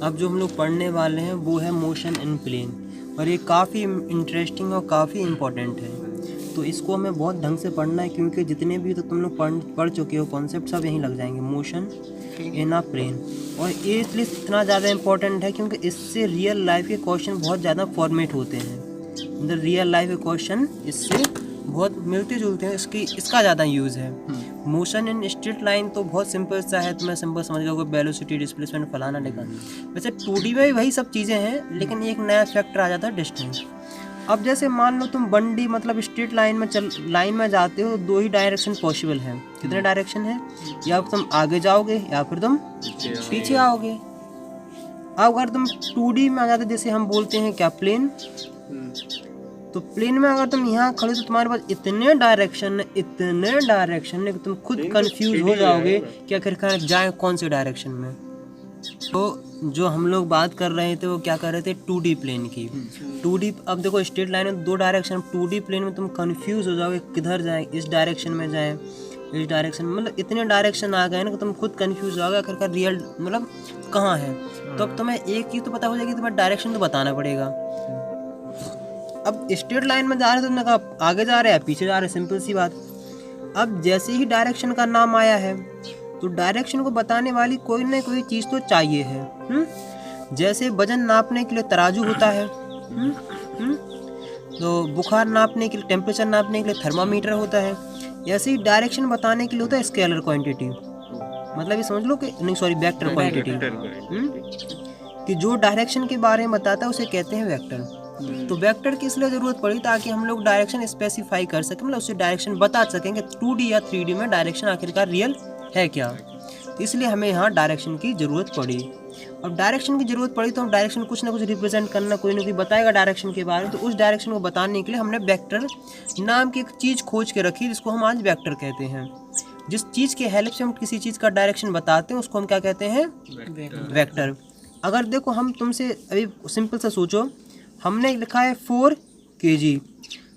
अब जो हम लोग पढ़ने वाले हैं वो है मोशन इन प्लेन, और ये काफ़ी इंटरेस्टिंग और काफ़ी इम्पोर्टेंट है। तो इसको हमें बहुत ढंग से पढ़ना है, क्योंकि जितने भी तो तुम लोग पढ़ चुके हो कॉन्सेप्ट सब यहीं लग जाएंगे, मोशन इन अ प्लेन। और ये इसलिए इतना ज़्यादा इम्पोर्टेंट है क्योंकि इससे रियल लाइफ के क्वेश्चन बहुत ज़्यादा फॉर्मेट होते हैं। मतलब रियल लाइफ के क्वेश्चन इससे बहुत मिलते जुलते हैं, इसका ज़्यादा यूज़ है। मोशन इन स्ट्रेट लाइन तो बहुत सिंपल सा है, तो मैं सिंपल समझ गया वेलोसिटी, डिस्प्लेसमेंट, फलाना ढिकाना। वैसे 2D में भी वही सब चीज़ें हैं, लेकिन एक नया फैक्टर आ जाता है, डिस्टेंस। अब जैसे मान लो तुम बंडी मतलब स्ट्रेट लाइन में जाते हो, तो 2 ही डायरेक्शन पॉसिबल है। कितने डायरेक्शन है? या तुम आगे जाओगे या फिर तुम पीछे आओगे। अब अगर तुम 2D में आ जाते, जैसे हम बोलते हैं क्या, प्लेन, तो प्लेन में अगर तुम यहाँ खड़े तो तुम्हारे पास इतने डायरेक्शन है कि तुम खुद कंफ्यूज हो जाओगे कि आखिरकार जाए कौन से डायरेक्शन में। तो जो हम लोग बात कर रहे थे वो क्या कर रहे थे, 2D प्लेन की। 2D, अब देखो स्ट्रेट लाइन में 2 डायरेक्शन, 2D प्लेन में तुम कंफ्यूज हो जाओगे किधर जाए, इस डायरेक्शन में जाए, इस डायरेक्शन, मतलब इतने डायरेक्शन आ गए ना कि तुम खुद कंफ्यूज हो जाओगे आखिरकार रियल मतलब कहाँ है। तो अब तुम्हें एक चीज़ तो पता हो जाएगी, तुम्हें डायरेक्शन तो बताना पड़ेगा। अब स्ट्रेट लाइन में जा रहे, तुमने कहा आगे जा रहे हैं पीछे जा रहे, सिंपल सी बात। अब जैसे ही डायरेक्शन का नाम आया है, तो डायरेक्शन को बताने वाली कोई ना कोई चीज़ तो चाहिए है। जैसे वजन नापने के लिए तराजू होता है, तो बुखार नापने के लिए, टेम्परेचर नापने के लिए थर्मामीटर होता है। ऐसे ही डायरेक्शन बताने के लिए होता है स्केलर क्वांटिटी, मतलब ये समझ लो कि नहीं, सॉरी, वेक्टर क्वांटिटी, कि जो डायरेक्शन के बारे में बताता है उसे कहते हैं वेक्टर। तो वेक्टर की इसलिए ज़रूरत पड़ी ताकि हम लोग डायरेक्शन स्पेसिफाई कर सकें, मतलब उससे डायरेक्शन बता सकेंगे 2D या 3D में डायरेक्शन आखिरकार रियल है क्या। तो इसलिए हमें यहाँ डायरेक्शन की ज़रूरत पड़ी। अब डायरेक्शन की ज़रूरत पड़ी तो हम डायरेक्शन कुछ ना कुछ रिप्रेजेंट करना, कोई ना कोई बताएगा डायरेक्शन के बारे में, तो उस डायरेक्शन को बताने के लिए हमने वेक्टर नाम की एक चीज़ खोज के रखी, जिसको हम आज वेक्टर कहते हैं। जिस चीज़ के हेल्प से हम किसी चीज़ का डायरेक्शन बताते हैं उसको हम क्या कहते हैं, वेक्टर। अगर देखो हम तुमसे अभी सिंपल सा सोचो, हमने लिखा है 4 kg,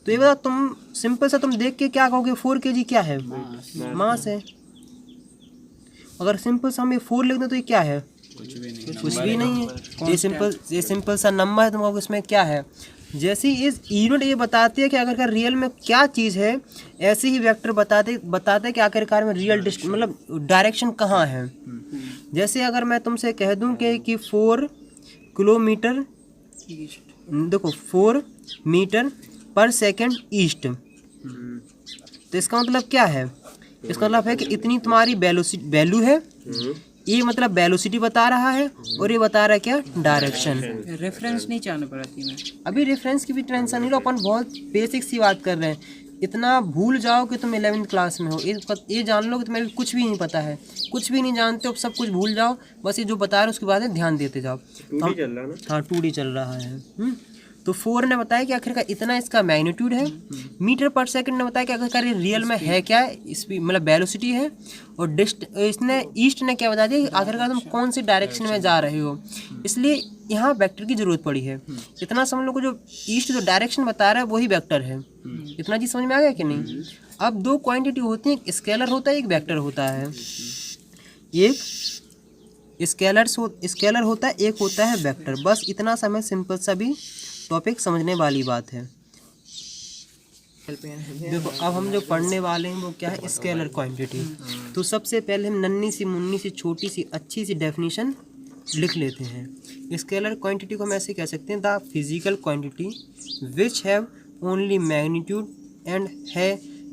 तो ये बता तुम सिंपल सा तुम देख के क्या कहोगे, 4 kg क्या है? मास है। अगर सिंपल सा हम ये 4 लिख दें तो ये क्या है? कुछ भी नहीं है। ये सिंपल सा नंबर है, तुम कहोगे इसमें क्या है। जैसे ही इस यूनिट ये बताती है कि आखिरकार रियल में क्या चीज़ है, ऐसे ही वेक्टर बताते कि आखिरकार में रियल मतलब डायरेक्शन कहाँ है। जैसे अगर मैं तुमसे कह दूं कि 4 किलोमीटर, देखो 4 मीटर पर सेकंड ईस्ट, तो इसका मतलब क्या है? इसका मतलब है कि इतनी तुम्हारी वैल्यू है, ये मतलब वेलोसिटी बता रहा है, और ये बता रहा है क्या, डायरेक्शन। रेफरेंस नहीं जानना पड़ा थी मैं। अभी रेफरेंस की भी टेंशन नहीं लो, अपन बहुत बेसिक सी बात कर रहे हैं। इतना भूल जाओ कि तुम 11वीं क्लास में हो, ये जान लो कि तुम्हें कुछ भी नहीं पता है, कुछ भी नहीं जानते हो, सब कुछ भूल जाओ, बस ये जो बता रहे हैं उसके बाद ध्यान देते जाओ। 2D चल रहा है ना? हाँ 2D चल रहा है। तो 4 ने बताया कि आखिरकार इतना इसका मैग्नीट्यूड है, मीटर पर सेकंड ने बताया कि आखिरकार ये रियल में है क्या, स्पीड मतलब वेलोसिटी है, और इसने ईस्ट ने क्या बता दिया कि आखिरकार तुम कौन सी डायरेक्शन में जा रहे हो। इसलिए यहाँ वेक्टर की जरूरत पड़ी है। इतना समझ लो कि जो ईस्ट जो डायरेक्शन बता रहा है वही वेक्टर है। इतना चीज समझ में आ गया कि नहीं? अब 2 क्वांटिटी होती है, एक स्केलर होता है, एक वेक्टर होता है। एक स्केलर होता है, एक होता है वेक्टर। बस इतना समय सिंपल सा भी टॉपिक समझने वाली बात है। देखो अब हम जो पढ़ने वाले हैं वो क्या है, स्केलर क्वांटिटी। तो सबसे पहले हम नन्ही सी मुन्नी सी छोटी सी अच्छी सी डेफिनेशन लिख लेते हैं। स्केलर क्वांटिटी को हम ऐसे कह सकते हैं, the physical quantity which have only magnitude and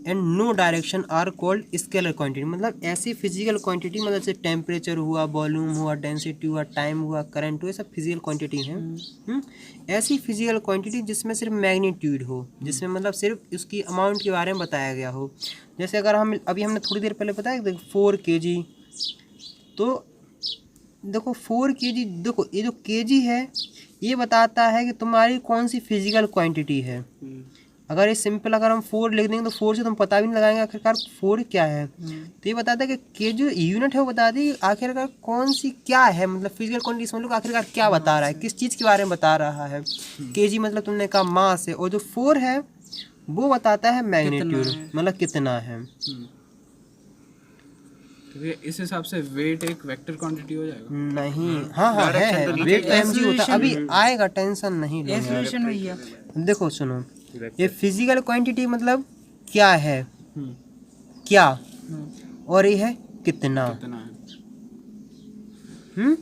no direction are called scalar quantity. मतलब ऐसी फिजिकल क्वांटिटी, मतलब जैसे टेम्परेचर हुआ, वॉल्यूम हुआ, डेंसिटी हुआ, टाइम हुआ, करंट हुआ, सब फिजिकल क्वांटिटी हैं। ऐसी फिजिकल क्वांटिटी जिसमें सिर्फ मैग्नीट्यूड हो, जिसमें मतलब सिर्फ उसकी अमाउंट के बारे में बताया गया हो। जैसे अगर हम अभी हमने थोड़ी देर पहले बताया 4 kg, तो देखो 4 kg, देखो ये जो kg है ये बताता है कि तुम्हारी कौन सी फिजिकल क्वांटिटी है। अगर ये सिंपल अगर हम 4 लिख देंगे तो 4 से तुम पता भी नहीं लगाएंगे आखिरकार 4 क्या है। तो ये बताता है कि के जो यूनिट है वो बता दी आखिरकार कौन सी क्या है, मतलब फिजिकल क्वांटिटी समझ लो आखिरकार क्या बता रहा है, किस चीज़ के बारे में बता रहा है। केजी मतलब तुमने कहा मास है, और जो 4 है वो बताता है मैग्नीट्यूड, मतलब कितना है। तो भैया इस हिसाब से वेट एक वेक्टर क्वांटिटी हो जाएगा। नहीं, हाँ हाँ है, वेट mg होता है, अभी आएगा, टेंशन नहीं लो यार। एक्सेलरेशन भैया। देखो सुनो, ये फिजिकल क्वांटिटी मतलब क्या है, क्या, और ये है कितना। कितना है?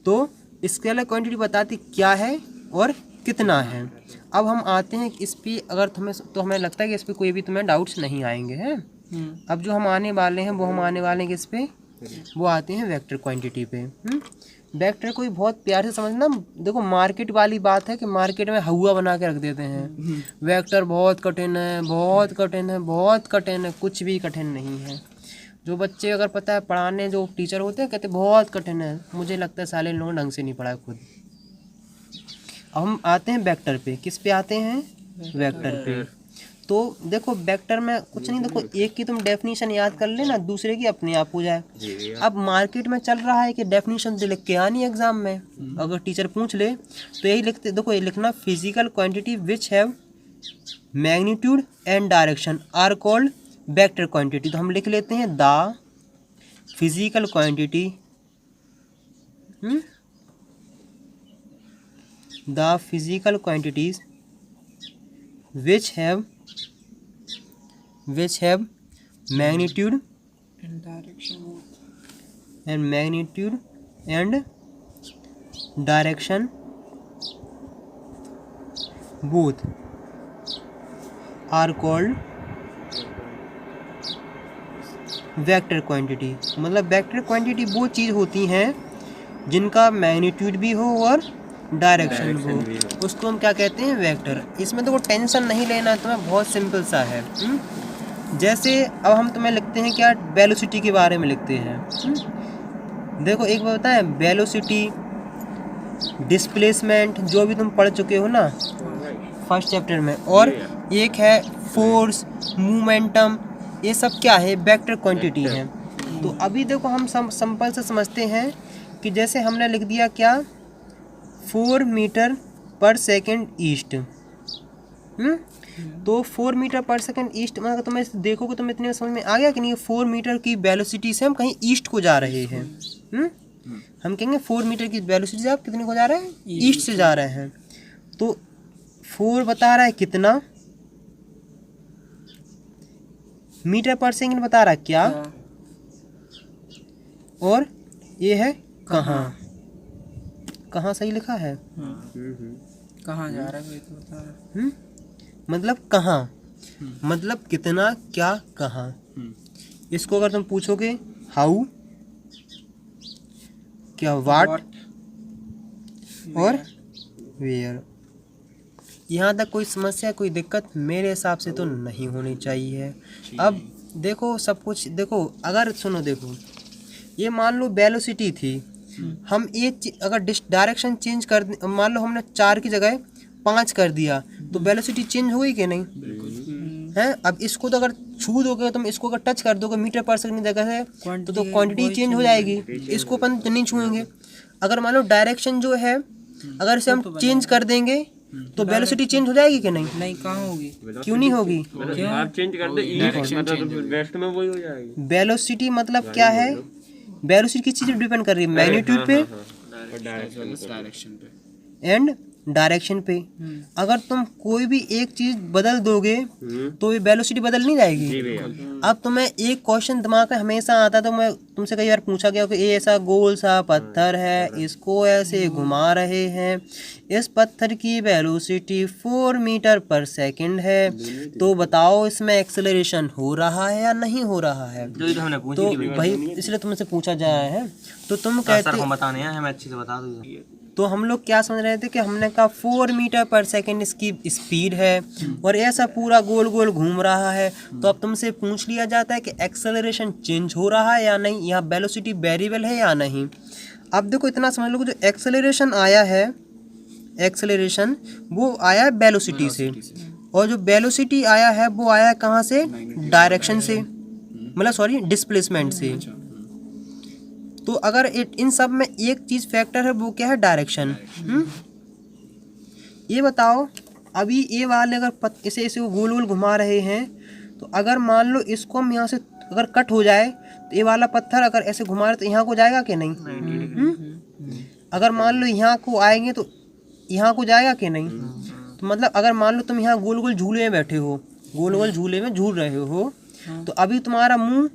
तो स्केलर क्वांटिटी बताती क्या है और कितना है। अब हम आते हैं इस पे, अगर तुम्हें तो हमें लगता है कि इस पे कोई भी तुम्हें डाउट्स नहीं आएंगे हैं। अब जो हम आने वाले हैं वो हम आने वाले हैं किस पे, वो आते हैं वेक्टर क्वांटिटी पे। वेक्टर को भी बहुत प्यार से समझना। देखो मार्केट वाली बात है कि मार्केट में हवा बना के रख देते हैं, वेक्टर बहुत कठिन है, बहुत कठिन है, बहुत कठिन है। कुछ भी कठिन नहीं है। जो बच्चे अगर पता है पढ़ाने, जो टीचर होते हैं कहते बहुत कठिन है, मुझे लगता है साले लोग ढंग से नहीं पढ़ाए खुद। अब हम आते हैं वेक्टर पे, किस पे आते हैं, वेक्टर पे। तो देखो वेक्टर में कुछ नहीं, देखो एक की तुम डेफिनेशन याद कर लेना, दूसरे की अपने आप हो जाए। अब मार्केट में चल रहा है कि डेफिनेशन तो लिख के आनी एग्जाम में, अगर टीचर पूछ ले तो यही लिखते, देखो ये लिखना, physical quantity which have magnitude and direction are called vector quantity. तो हम लिख लेते हैं the physical quantity, the physical quantities which have magnitude and direction both are called vector quantity. मतलब वेक्टर क्वांटिटी वो चीज़ होती हैं जिनका मैग्नीट्यूड भी हो और डायरेक्शन हो, उसको हम क्या कहते हैं, वेक्टर। इसमें तो वो टेंशन नहीं लेना है तुम्हें, बहुत सिंपल सा है। जैसे अब हम तुम्हें लिखते हैं क्या, वेलोसिटी के बारे में लिखते हैं। देखो एक बात बताएं, वेलोसिटी, डिस्प्लेसमेंट, जो भी तुम पढ़ चुके हो ना फर्स्ट चैप्टर में, और एक है फोर्स, मोमेंटम, ये सब क्या है, वेक्टर क्वांटिटी है। तो अभी देखो हम सिंपल से समझते हैं कि जैसे हमने लिख दिया क्या, 4 मीटर पर सेकेंड ईस्ट। तो 4 मीटर पर सेकेंड ईस्ट, मतलब तुम्हें देखोगे तो इतने समझ में आ गया कि नहीं, 4 मीटर की वेलोसिटी से हम कहीं ईस्ट को जा रहे हैं। हम कहेंगे 4 मीटर की वेलोसिटी से आप कितने को जा रहे हैं, ईस्ट से जा रहे हैं। तो 4 बता रहा है कितना, मीटर पर सेकेंड बता रहा है क्या, और ये है कहाँ। कहाँ सही लिखा है, कहाँ जा रहा है तो बता रहा है। मतलब कहाँ, मतलब कितना, क्या, कहाँ। इसको अगर तुम पूछोगे हाउ, क्या, वाट और वेयर, यहाँ तक कोई समस्या, कोई दिक्कत मेरे हिसाब से तो नहीं होनी चाहिए। अब देखो सब कुछ, देखो अगर सुनो, देखो ये मान लो वेलोसिटी थी, हम एक अगर डायरेक्शन चेंज कर, मान लो हमने 4 की जगह 5 कर दिया, तो वेलोसिटी चेंज होगी कि नहीं, है। अब इसको तो अगर छू दोगे तुम, इसको अगर टच कर दोगे मीटर पर सेकंड की जगह से, तो क्वांटिटी चेंज हो जाएगी। इसको अपन नहीं छूएंगे। अगर मान लो डायरेक्शन जो है, अगर इसे हम चेंज कर देंगे तो वेलोसिटी चेंज हो जाएगी कि नहीं, नहीं, कहाँ होगी, क्यों नहीं होगी, आप चेंज कर दो, वेस्ट में वही हो जाएगी। वेलोसिटी मतलब क्या है, वेलोसिटी किस चीज़ पे डिपेंड कर रही है, मैग्नीट्यूड पे डायरेक्शन पे एंड डायरेक्शन पे। अगर तुम कोई भी एक चीज बदल दोगे तो ये वेलोसिटी बदल नहीं जाएगी। अब तुम्हें एक क्वेश्चन दिमाग में हमेशा आता है, तो मैं तुमसे कई बार पूछा गया कि ये ऐसा गोल सा पत्थर है, इसको ऐसे घुमा रहे हैं, इस पत्थर की वेलोसिटी 4 मीटर पर सेकंड है, तो बताओ इसमें एक्सेलरेशन हो रहा है या नहीं हो रहा है। तो भाई इसलिए तुमसे पूछा जा रहा है, तो तुम कहते बताने हैं, हमें अच्छे से बता दो। तो हम लोग क्या समझ रहे थे कि हमने कहा 4 मीटर पर सेकंड इसकी स्पीड है और ऐसा पूरा गोल गोल घूम रहा है। तो अब तुमसे पूछ लिया जाता है कि एक्सेलरेशन चेंज हो रहा है या नहीं, यहाँ वेलोसिटी वेरिएबल है या नहीं। अब देखो इतना समझ लो कि जो एक्सेलरेशन आया है, एक्सेलरेशन वो आया है वेलोसिटी से, और जो वेलोसिटी आया है वो आया है कहाँ से, डायरेक्शन से, मतलब सॉरी डिस्प्लेसमेंट से। तो अगर इन सब में एक चीज़ फैक्टर है, वो क्या है, डायरेक्शन। ये बताओ, अभी ये वाले अगर इसे गोल गोल घुमा रहे हैं, तो अगर मान लो इसको हम यहाँ से अगर कट हो जाए तो ये वाला पत्थर अगर ऐसे घुमा रहे तो यहाँ को जाएगा कि नहीं? अगर मान लो यहाँ को आएंगे तो यहाँ को जाएगा कि नहीं? तो मतलब अगर मान लो तुम यहाँ गोल गोल झूले में बैठे हो, गोल गोल झूले में झूल रहे हो, तो अभी तुम्हारा मुंह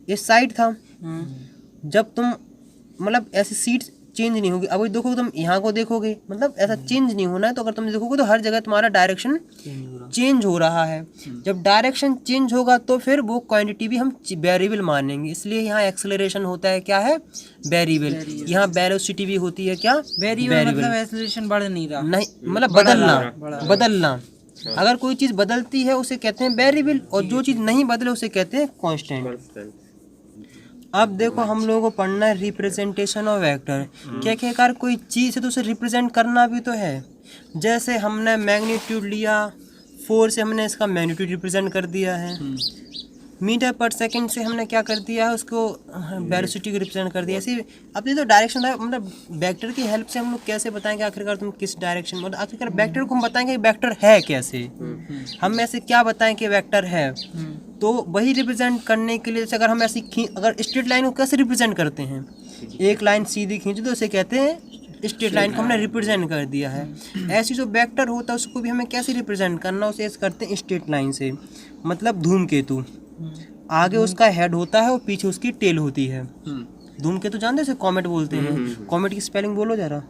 इस साइड था। जब तुम मतलब ऐसी सीट चेंज नहीं होगी, अभी देखोगे तुम यहाँ को देखोगे, मतलब ऐसा चेंज नहीं होना है। तो अगर तुम देखोगे तो हर जगह तुम्हारा डायरेक्शन चेंज हो रहा है। जब डायरेक्शन चेंज होगा तो फिर वो क्वांटिटी भी हम वेरिएबल मानेंगे। इसलिए यहाँ एक्सेलरेशन होता है क्या है? वेरिएबल। यहाँ वेलोसिटी भी होती है क्या? वेरिएबल मतलब एक्सेलरेशन बढ़ नहीं रहा, नहीं मतलब बदलना। अगर कोई चीज़ बदलती है उसे कहते हैं वेरिएबल, और जो चीज़ नहीं बदले उसे कहते हैं कांस्टेंट। अब देखो हम लोगों को पढ़ना है रिप्रेजेंटेशन ऑफ वेक्टर। क्या क्या कार कोई चीज़ है तो उसे रिप्रेजेंट करना भी तो है। जैसे हमने मैग्नीट्यूड लिया, 4 से हमने इसका मैग्नीट्यूड रिप्रेजेंट कर दिया है। मीटर पर सेकंड से हमने क्या कर दिया है, उसको वेलोसिटी को रिप्रेजेंट कर दिया। ऐसे अब ये तो डायरेक्शन है, मतलब वेक्टर की हेल्प से हम लोग कैसे बताएंगे आखिरकार तुम किस डायरेक्शन, मतलब आखिरकार वेक्टर को हम बताएंगे वेक्टर है कैसे, हम ऐसे क्या बताएं कि वेक्टर है। तो वही रिप्रेजेंट करने के लिए जैसे अगर हम ऐसी अगर स्ट्रेट लाइन को कैसे रिप्रेजेंट करते हैं, एक लाइन सीधी खींच तो उसे कहते हैं स्ट्रेट लाइन को हमने रिप्रेजेंट कर दिया है। ऐसी जो वेक्टर होता है उसको भी हमें कैसे रिप्रेजेंट करना, उसे ऐसे करते हैं स्ट्रेट लाइन से। मतलब धूमकेतु, आगे उसका हेड होता है और पीछे उसकी टेल होती है। धूमकेतु जानते हैं, कॉमेट बोलते हैं। कॉमेट की स्पेलिंग बोलो जरा।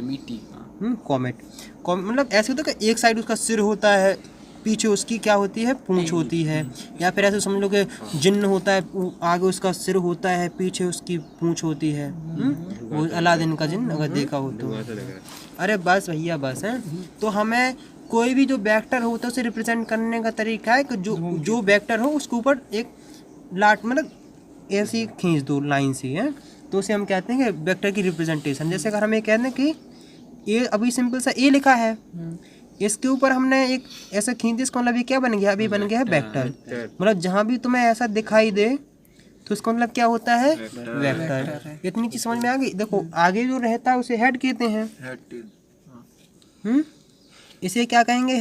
MET। कॉमेट मतलब ऐसे होता है कि एक साइड उसका सिर होता है, पीछे उसकी क्या होती है? पूंछ होती है। या फिर ऐसे समझ लो कि जिन्न होता है, आगे उसका सिर होता है, पीछे उसकी पूंछ होती है। वो अलादीन का जिन्न अगर देखा हो तो। अरे बस भैया बस है। तो हमें कोई भी जो वेक्टर होता है उसे रिप्रेजेंट करने का तरीका है कि जो वेक्टर हो उसके ऊपर एक लाट मतलब ऐसी खींच दो लाइन से है, तो उसे हम कहते हैं कि वेक्टर की रिप्रेजेंटेशन। जैसे अगर हम ये कहते हैं कि ये अभी सिंपल सा ए लिखा है, इसके ऊपर हमने एक ऐसा खींच दिया, इसका मतलब ये क्या बन गया? अभी बन गया है वेक्टर। मतलब जहाँ भी तुम्हें ऐसा दिखाई दे तो इसका मतलब क्या होता है? वेक्टर। इतनी चीज समझ में आ गई। देखो आगे जो रहता है उसे हेड कहते हैं। इसे क्या कहेंगे?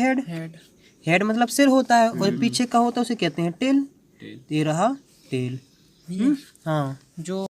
हेड मतलब सिर होता है, और पीछे का होता है उसे कहते हैं टेल। ये रहा टेल। हाँ, जो